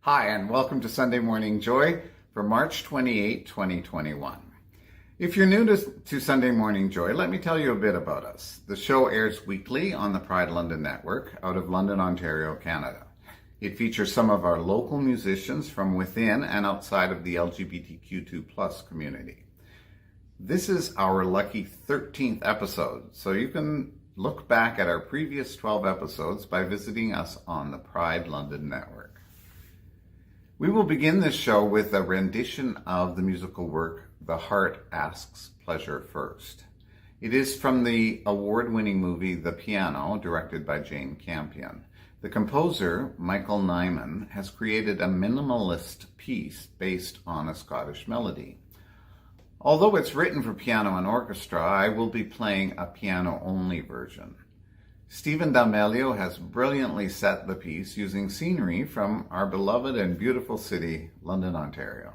Hi, and welcome to Sunday Morning Joy for March 28, 2021. If you're new to Sunday Morning Joy, let me tell you a bit about us. The show airs weekly on the Pride London Network out of London, Ontario, Canada. It features some of our local musicians from within and outside of the LGBTQ2+ community. This is our lucky 13th episode, so you can look back at our previous 12 episodes by visiting us on the Pride London Network. We will begin this show with a rendition of the musical work, The Heart Asks Pleasure First. It is from the award-winning movie The Piano, directed by Jane Campion. The composer, Michael Nyman, has created a minimalist piece based on a Scottish melody. Although it's written for piano and orchestra, I will be playing a piano-only version. Stephen D'Amelio has brilliantly set the piece using scenery from our beloved and beautiful city, London, Ontario.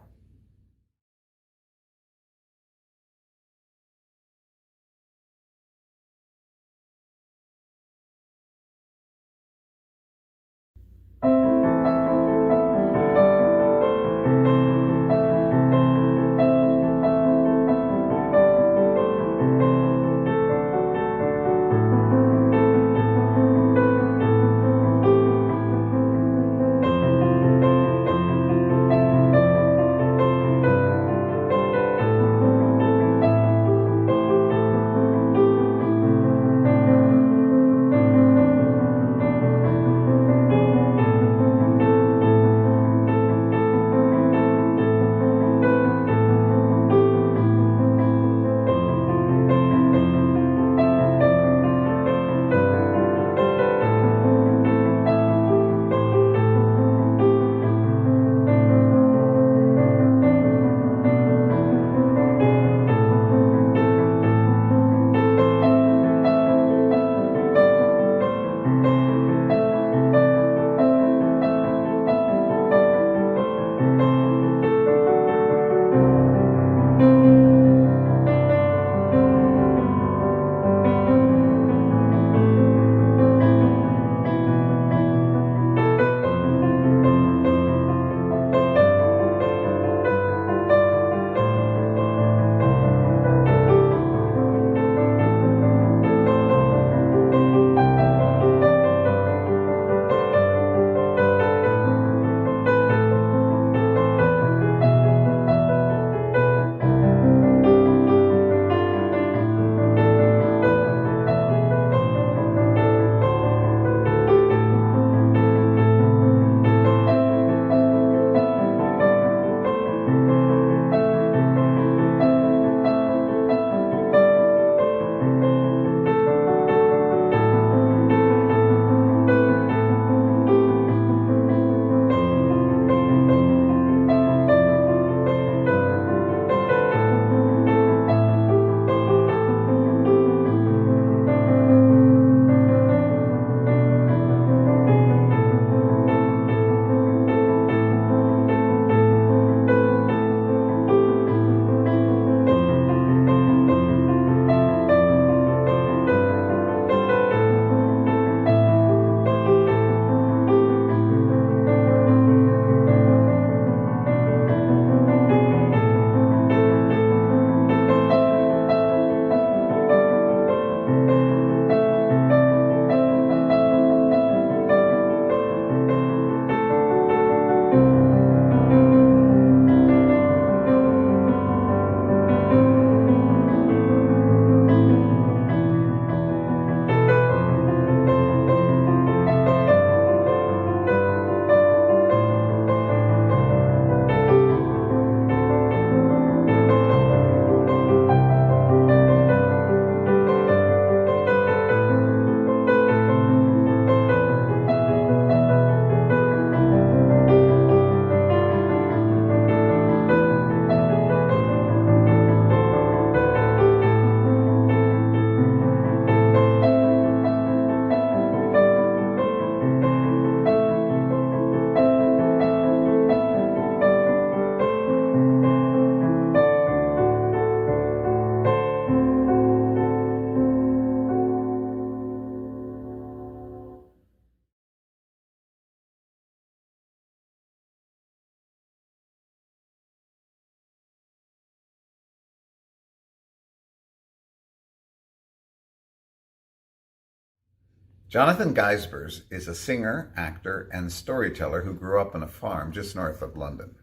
Jonathan Geisbers is a singer, actor, and storyteller who grew up on a farm just north of London.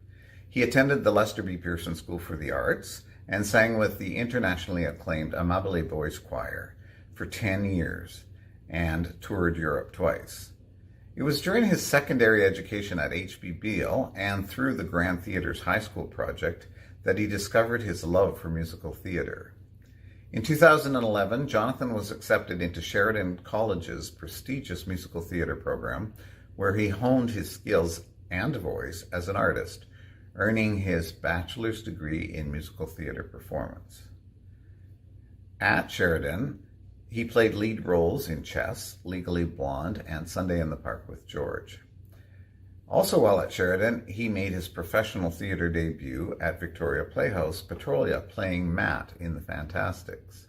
He attended the Lester B. Pearson School for the Arts and sang with the internationally acclaimed Amabile Boys Choir for 10 years and toured Europe twice. It was during his secondary education at H.B. Beale and through the Grand Theatre's high school project that he discovered his love for musical theater. In 2011, Jonathan was accepted into Sheridan College's prestigious musical theater program, where he honed his skills and voice as an artist, earning his bachelor's degree in musical theater performance. At Sheridan, he played lead roles in Chess, Legally Blonde, and Sunday in the Park with George. Also while at Sheridan, he made his professional theater debut at Victoria Playhouse, Petrolia, playing Matt in The Fantastics.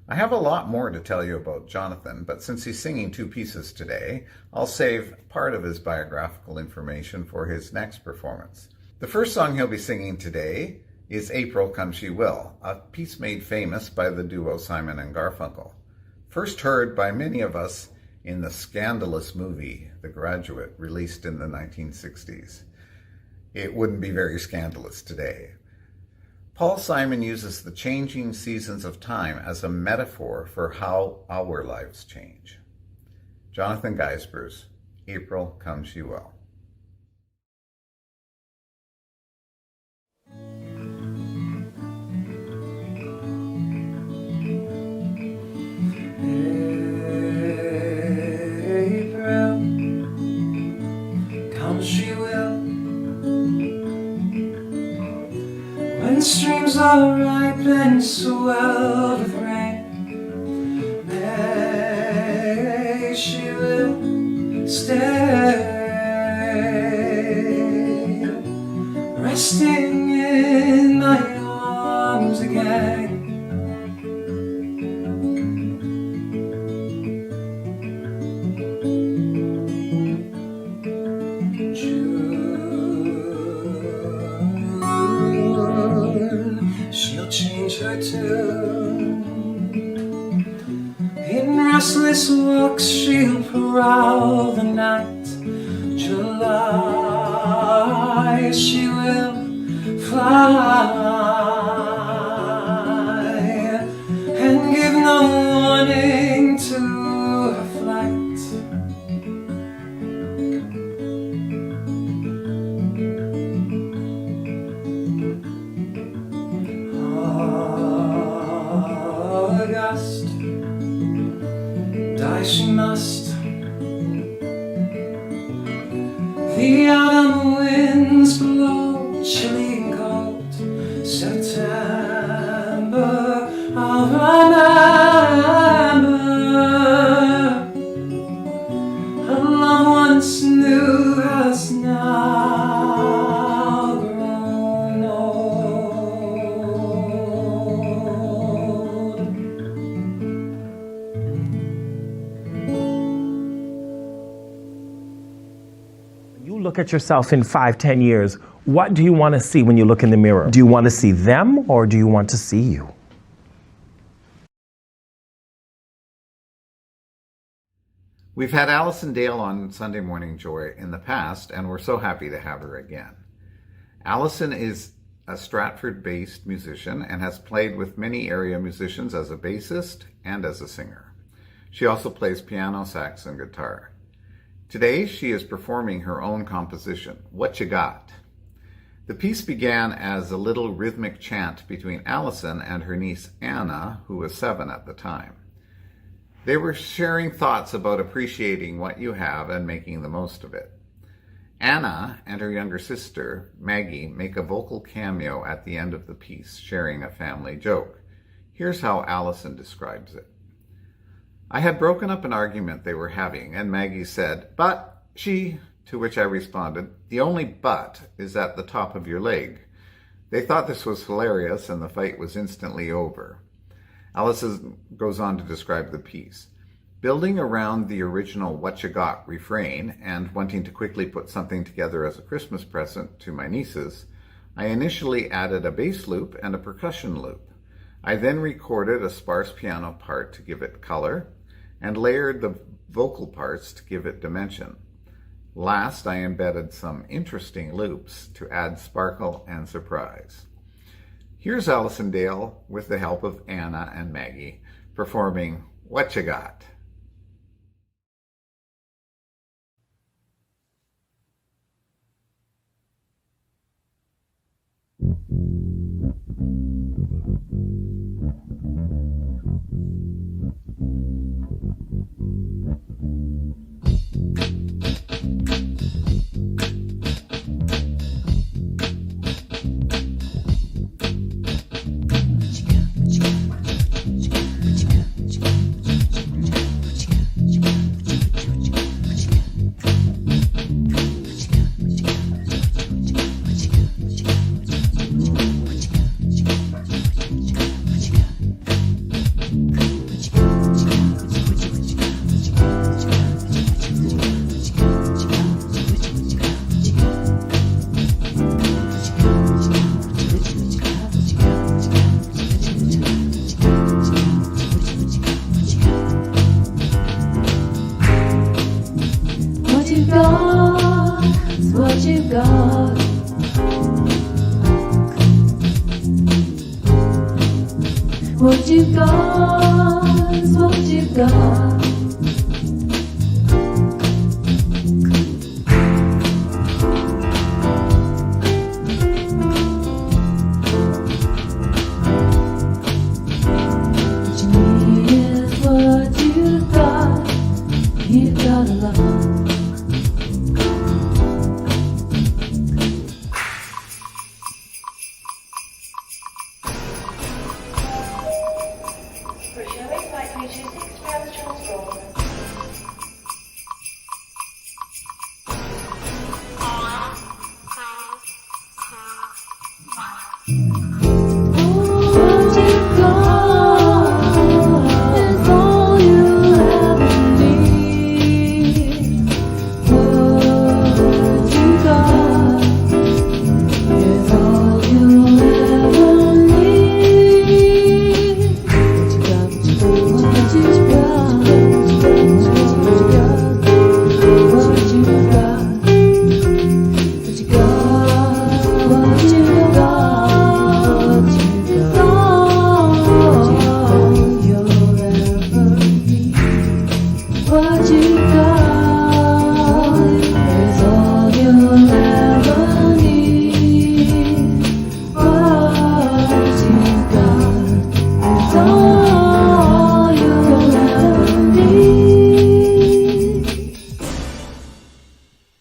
I have a lot more to tell you about Jonathan, but since he's singing two pieces today, I'll save part of his biographical information for his next performance. The first song he'll be singing today is April Come She Will, a piece made famous by the duo Simon and Garfunkel. First heard by many of us in the scandalous movie, The Graduate, released in the 1960s. It wouldn't be very scandalous today. Paul Simon uses the changing seasons of time as a metaphor for how our lives change. Jonathan Geisbers, April Come She Will. She will. When streams are ripe and swelled with rain, May she will stay, resting in my arms again. She'll change her tune. In restless walks she'll prowl the night. July she will fly and give no warning to her flight. August, die she must. The autumn winds blow chilly and cold. September, I'll remember. Her love once new has now grown old. You look at yourself in 5-10 years, what do you want to see when you look in the mirror? Do you want to see them or do you want to see you? We've had Alison Dale on Sunday Morning Joy in the past, and we're so happy to have her again. Alison is a Stratford-based musician and has played with many area musicians as a bassist and as a singer. She also plays piano, sax, and guitar. Today, she is performing her own composition, What You Got. The piece began as a little rhythmic chant between Alison and her niece Anna, who was 7 at the time. They were sharing thoughts about appreciating what you have and making the most of it. Anna and her younger sister, Maggie, make a vocal cameo at the end of the piece, sharing a family joke. Here's how Alison describes it. I had broken up an argument they were having, and Maggie said, "But she," to which I responded, "The only but is at the top of your leg." They thought this was hilarious, and the fight was instantly over. Alison goes on to describe the piece. Building around the original What You Got refrain and wanting to quickly put something together as a Christmas present to my nieces, I initially added a bass loop and a percussion loop. I then recorded a sparse piano part to give it color and layered the vocal parts to give it dimension. Last, I embedded some interesting loops to add sparkle and surprise. Here's Allison Dale with the help of Anna and Maggie performing What You Got? What you got? What you got is what you got. What you need is what you got. You got a lot.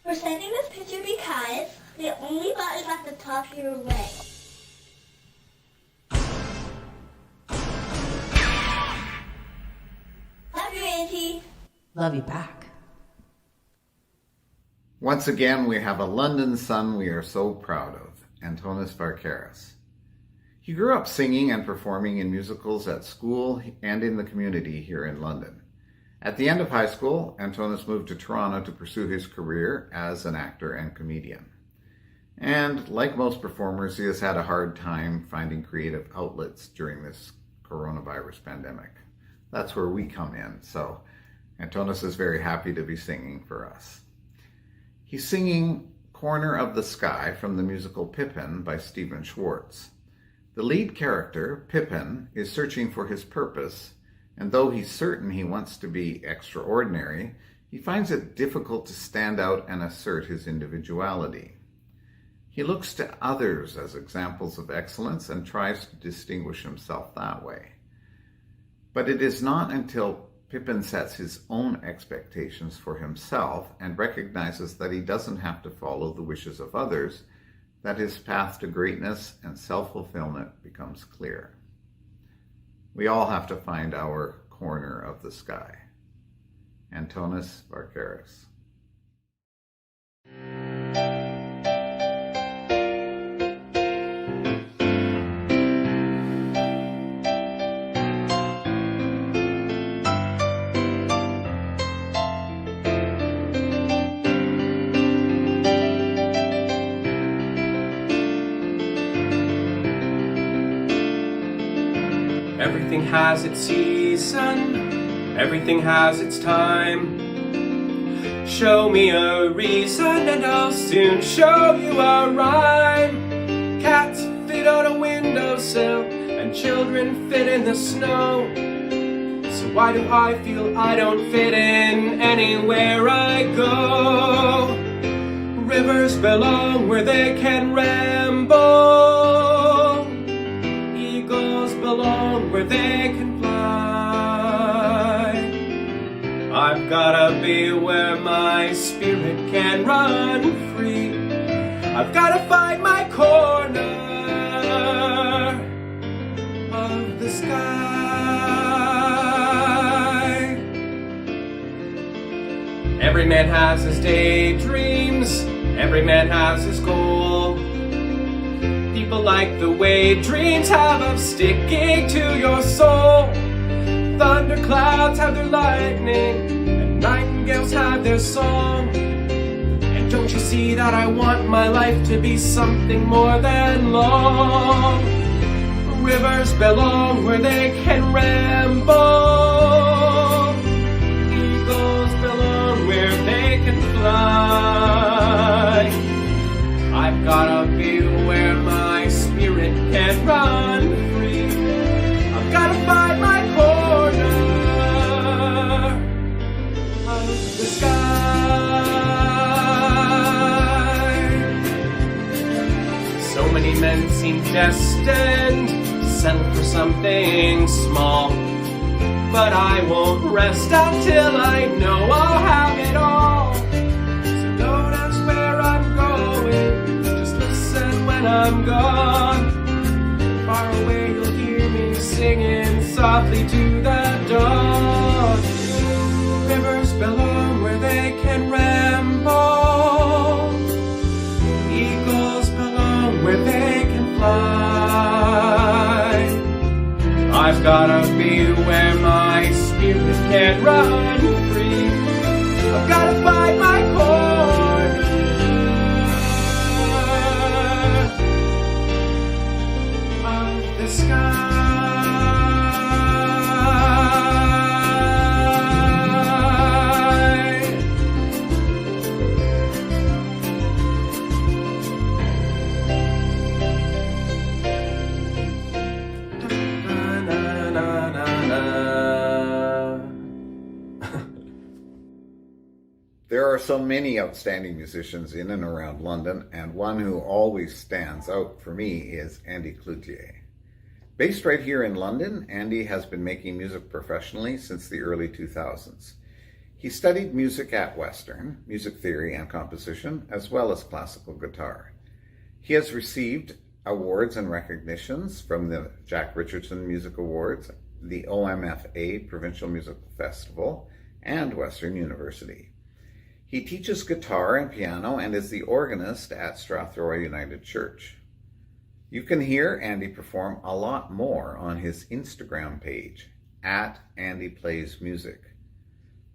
We're sending this picture because the only button at the top here are red. Love you, Auntie. Love you back. Once again, we have a London son we are so proud of, Antonis Varkaris. He grew up singing and performing in musicals at school and in the community here in London. At the end of high school, Antonis moved to Toronto to pursue his career as an actor and comedian. And like most performers, he has had a hard time finding creative outlets during this coronavirus pandemic. That's where we come in, so Antonis is very happy to be singing for us. He's singing Corner of the Sky from the musical Pippin by Stephen Schwartz. The lead character, Pippin, is searching for his purpose, and though he's certain he wants to be extraordinary, he finds it difficult to stand out and assert his individuality. He looks to others as examples of excellence and tries to distinguish himself that way. But it is not until Pippin sets his own expectations for himself and recognizes that he doesn't have to follow the wishes of others that his path to greatness and self-fulfillment becomes clear. We all have to find our corner of the sky. Antonis Varkaris. Everything has its season, everything has its time. Show me a reason and I'll soon show you a rhyme. Cats fit on a windowsill and children fit in the snow. So why do I feel I don't fit in anywhere I go? Rivers belong where they can ramble. Eagles belong where they can fly. I've gotta be where my spirit can run free. I've gotta find my corner of the sky. Every man has his daydreams. Every man has his goal. People like the way dreams have of sticking to your soul. Thunderclouds have their lightning, and nightingales have their song. And don't you see that I want my life to be something more than long? Rivers belong where they can ramble. Eagles belong where they can fly. I've gotta be where my spirit can run free. I've gotta find my corner of the sky. So many men seem destined to settle for something small, but I won't rest until I know I'll have it all. So don't ask where I'm going, just listen when I'm gone. Far away you'll hear me singing softly to the dawn. Rivers belong where they can ramble. Eagles belong where they can fly. I've gotta be where my spirit can run free. I've gotta find my corner of the sky. There are so many outstanding musicians in and around London, and one who always stands out for me is Andy Cloutier. Based right here in London, Andy has been making music professionally since the early 2000s. He studied music at Western, music theory and composition, as well as classical guitar. He has received awards and recognitions from the Jack Richardson Music Awards, the OMFA Provincial Music Festival, and Western University. He teaches guitar and piano and is the organist at Strathroy United Church. You can hear Andy perform a lot more on his Instagram page, @AndyPlaysMusic.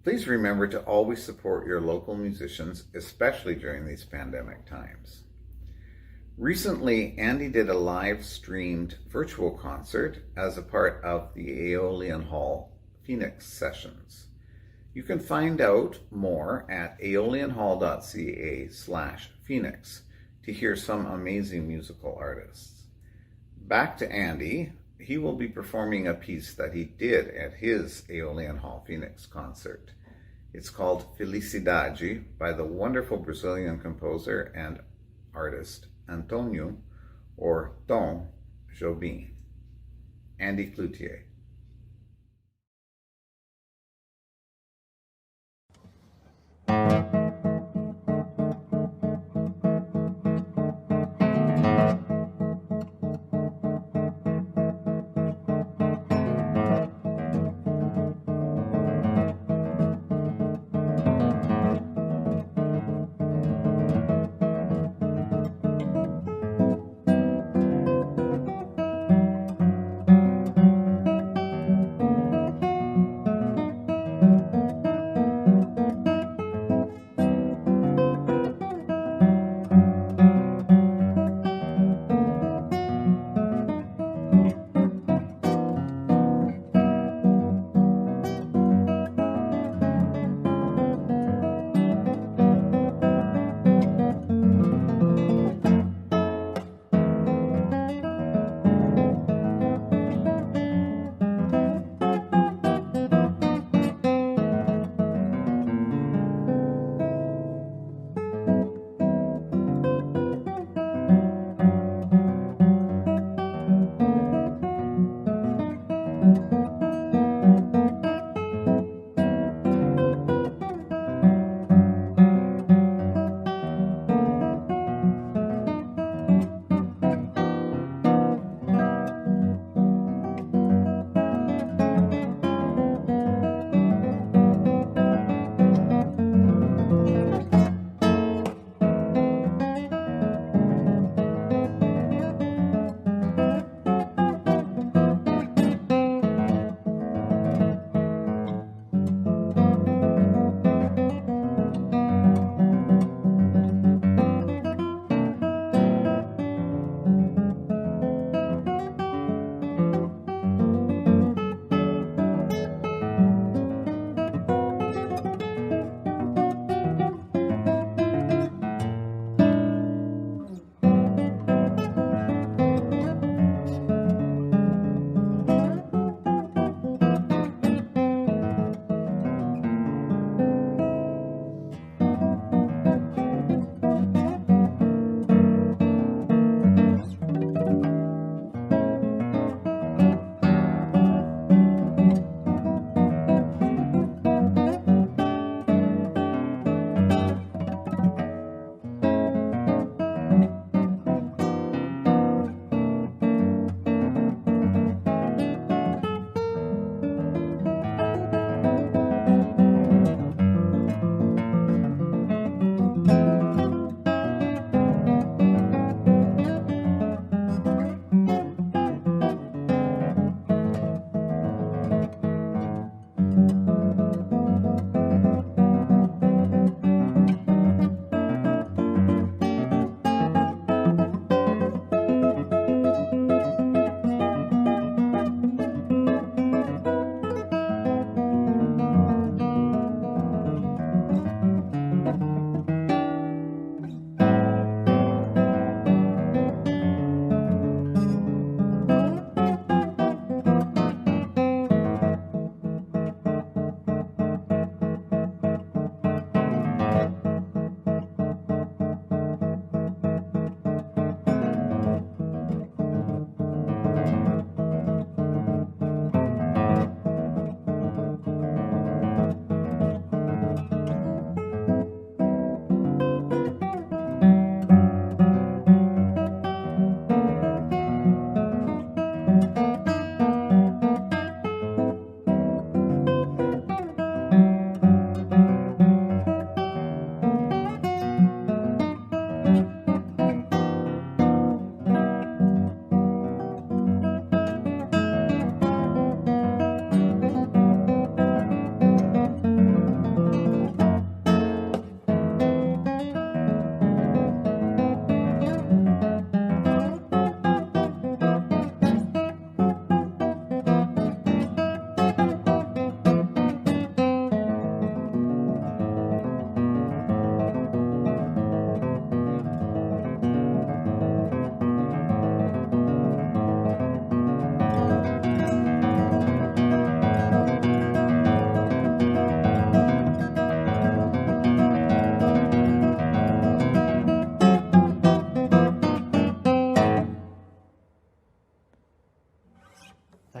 Please remember to always support your local musicians, especially during these pandemic times. Recently, Andy did a live-streamed virtual concert as a part of the Aeolian Hall Phoenix Sessions. You can find out more at aeolianhall.ca/Phoenix to hear some amazing musical artists. Back to Andy, he will be performing a piece that he did at his Aeolian Hall Phoenix concert. It's called Felicidade by the wonderful Brazilian composer and artist Antonio, or Tom, Jobim. Andy Cloutier.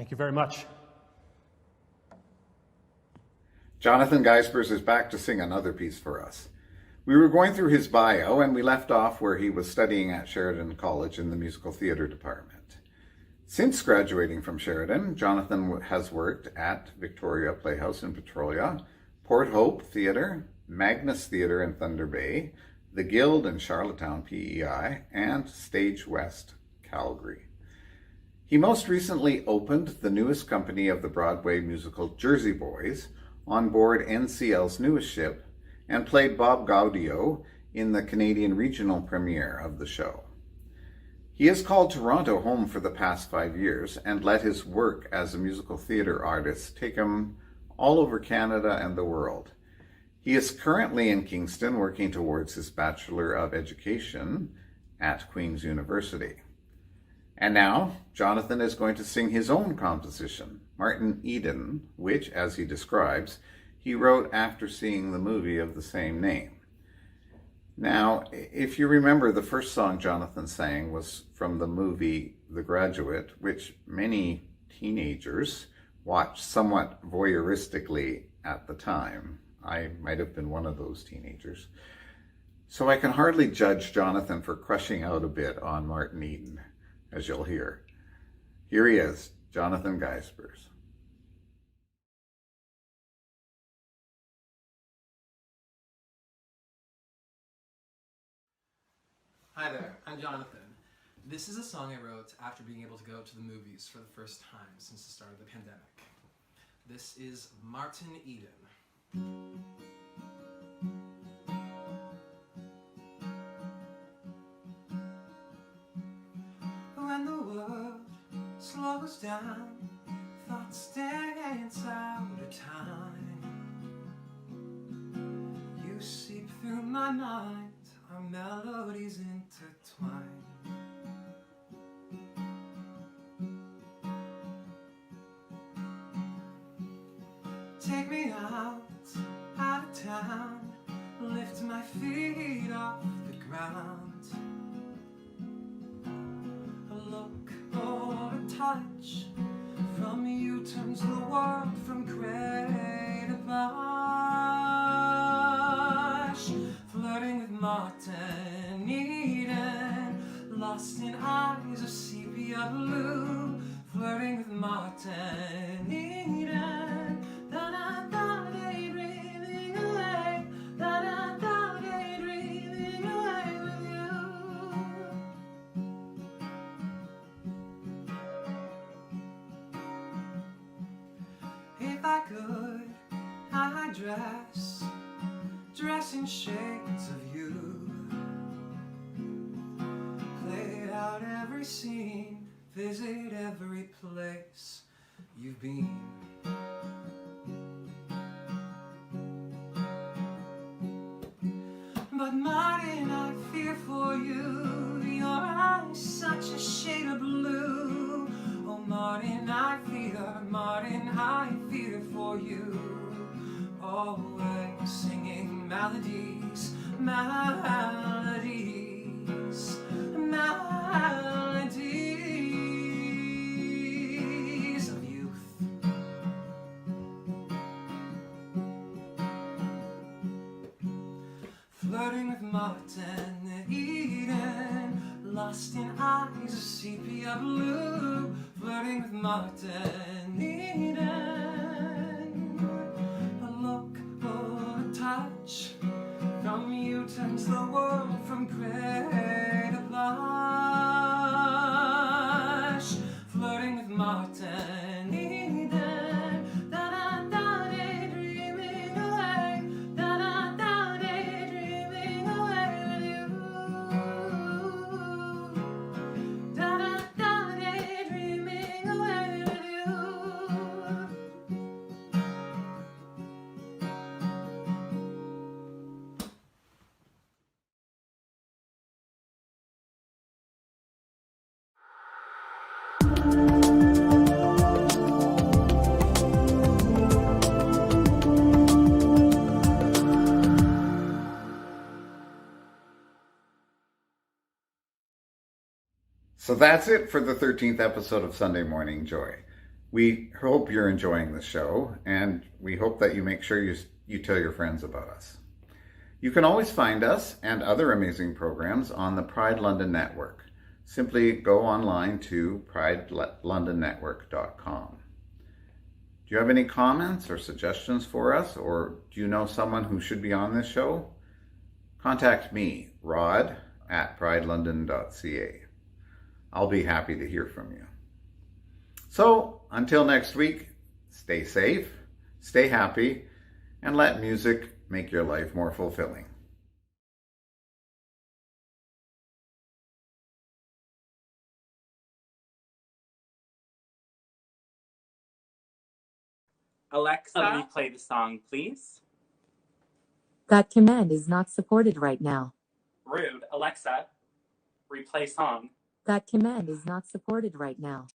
Thank you very much. Jonathan Geisbers is back to sing another piece for us. We were going through his bio and we left off where he was studying at Sheridan College in the musical theater department. Since graduating from Sheridan, Jonathan has worked at Victoria Playhouse in Petrolia, Port Hope Theatre, Magnus Theatre in Thunder Bay, the Guild in Charlottetown, PEI, and Stage West, Calgary. He most recently opened the newest company of the Broadway musical Jersey Boys on board NCL's newest ship and played Bob Gaudio in the Canadian regional premiere of the show. He has called Toronto home for the past 5 years and let his work as a musical theater artist take him all over Canada and the world. He is currently in Kingston working towards his Bachelor of Education at Queen's University. And now, Jonathan is going to sing his own composition, Martin Eden, which, as he describes, he wrote after seeing the movie of the same name. Now, if you remember, the first song Jonathan sang was from the movie The Graduate, which many teenagers watched somewhat voyeuristically at the time. I might have been one of those teenagers. So I can hardly judge Jonathan for crushing out a bit on Martin Eden, as you'll hear. Here he is, Jonathan Geisbers. Hi there, I'm Jonathan. This is a song I wrote after being able to go to the movies for the first time since the start of the pandemic. This is Martin Eden. When the world slows down, thoughts dance out of time. You seep through my mind, our melodies intertwine. Take me out of town, lift my feet off the ground. A look or a touch from you turns the world from gray to blush. Flirting with Martin Eden, lost in eyes of sepia blue. Flirting with Martin Eden, da-da-da, daydreaming away, da-da-da, daydreaming away with you. If I could, I'd dress in shades of you. Play out every scene, visit every place you've been. But Martin, I fear for you, your eyes such a shade of blue. Oh Martin, I fear for you. Always singing melodies, melodies, melodies of youth. Flirting with Martin Eden, lost in eyes of sepia blue. Flirting with Martin Eden, a look or a touch from you turns the world from gray to blush. Flirting with Martin Eden, da-da-da, daydreaming away, da-da-da, daydreaming away with you. Da-da-da, daydreaming away with you. So that's it for the 13th episode of Sunday Morning Joy. We hope you're enjoying the show, and we hope that you make sure you tell your friends about us. You can always find us and other amazing programs on the Pride London Network. Simply go online to pridelondonnetwork.com. Do you have any comments or suggestions for us, or do you know someone who should be on this show? Contact me, Rod, at pridelondon.ca. I'll be happy to hear from you. So, until next week, stay safe, stay happy, and let music make your life more fulfilling. Alexa, replay the song, please. That command is not supported right now. Rude. Alexa, replay song. That command is not supported right now.